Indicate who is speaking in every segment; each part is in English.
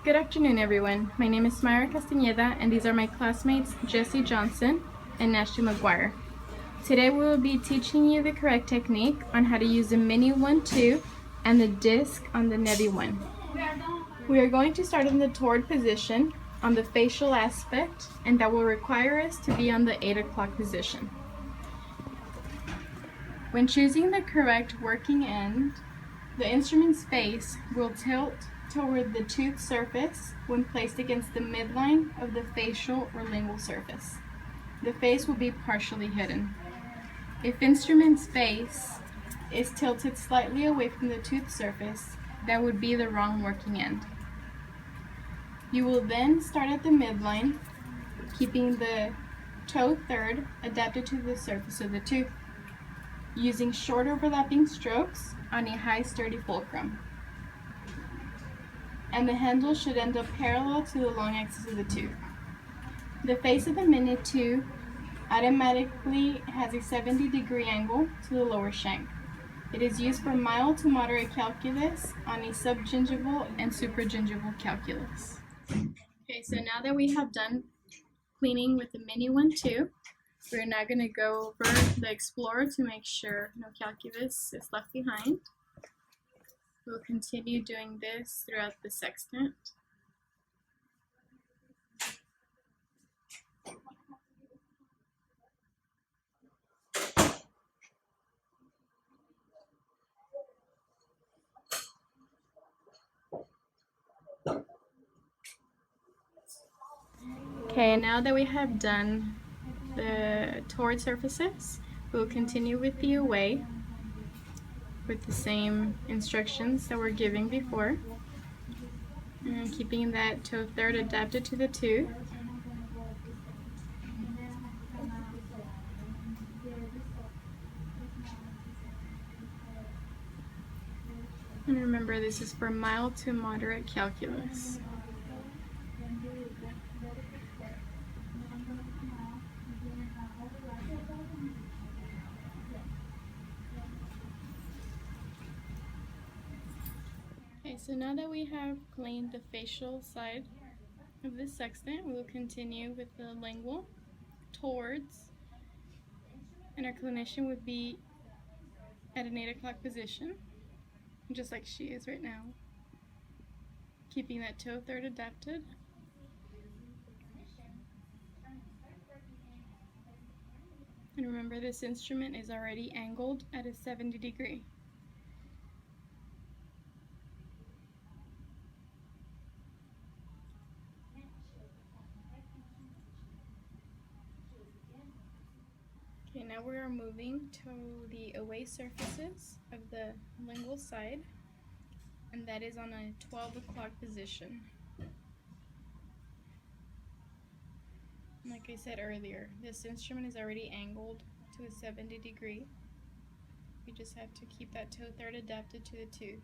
Speaker 1: Good afternoon, everyone. My name is Myra Castañeda, and these are my classmates Jesse Johnson and Ashley McGuire. Today we will be teaching you the correct technique on how to use the mini 1-2 and the disc on the Nevi 1. We are going to start in the toward position on the facial aspect, and that will require us to be on the 8 o'clock position. When choosing the correct working end, the instrument's face will tilt toward the tooth surface when placed against the midline of the facial or lingual surface. The face will be partially hidden. If instrument's face is tilted slightly away from the tooth surface, that would be the wrong working end. You will then start at the midline, keeping the toe third adapted to the surface of the tooth, using short overlapping strokes on a high sturdy fulcrum. And the handle should end up parallel to the long axis of the tooth. The face of the mini 2 automatically has a 70-degree angle to the lower shank. It is used for mild to moderate calculus on a subgingival and supragingival calculus. Okay, so now that we have done cleaning with the mini 1-2, we're now going to go over the Explorer to make sure no calculus is left behind. We'll continue doing this throughout the sextant. Okay, now that we have done the toward surfaces, we'll continue with the away with the same instructions that we're giving before. And keeping that toe third adapted to the tooth. And remember, this is for mild to moderate calculus. Okay, so now that we have cleaned the facial side of the sextant, we will continue with the lingual towards, and our clinician would be at an 8 o'clock position, just like she is right now, keeping that toe third adapted. And remember, this instrument is already angled at a 70 degree. Okay, now we are moving to the away surfaces of the lingual side, and that is on a 12 o'clock position. Like I said earlier, this instrument is already angled to a 70 degree. We just have to keep that toe third adapted to the tooth.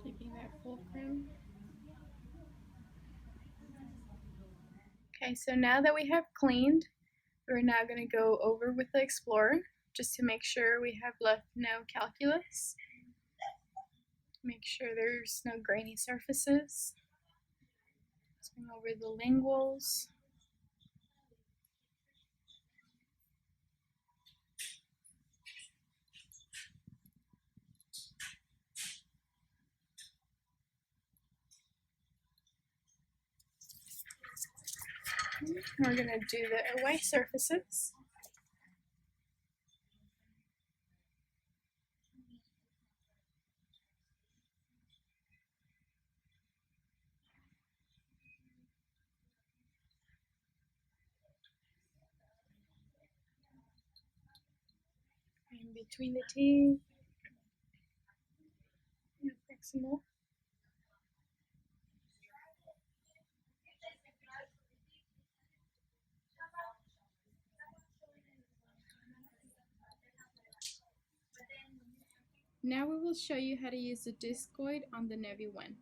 Speaker 1: Keeping that fulcrum. Okay, so now that we have cleaned, we're now going to go over with the Explorer just to make sure we have left no calculus. Make sure there's no grainy surfaces. Just going over the linguals. We're going to do the away surfaces. In between the teeth. Proximal. Now we will show you how to use the discoid on the Nevi 1.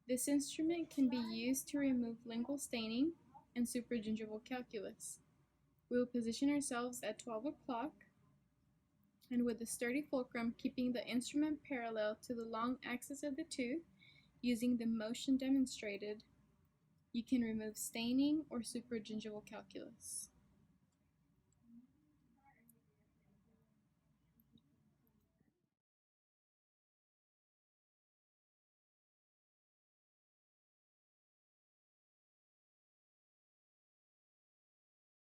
Speaker 1: This instrument can be used to remove lingual staining and supragingival calculus. We will position ourselves at 12 o'clock and with a sturdy fulcrum, keeping the instrument parallel to the long axis of the tooth, using the motion demonstrated, you can remove staining or supragingival calculus.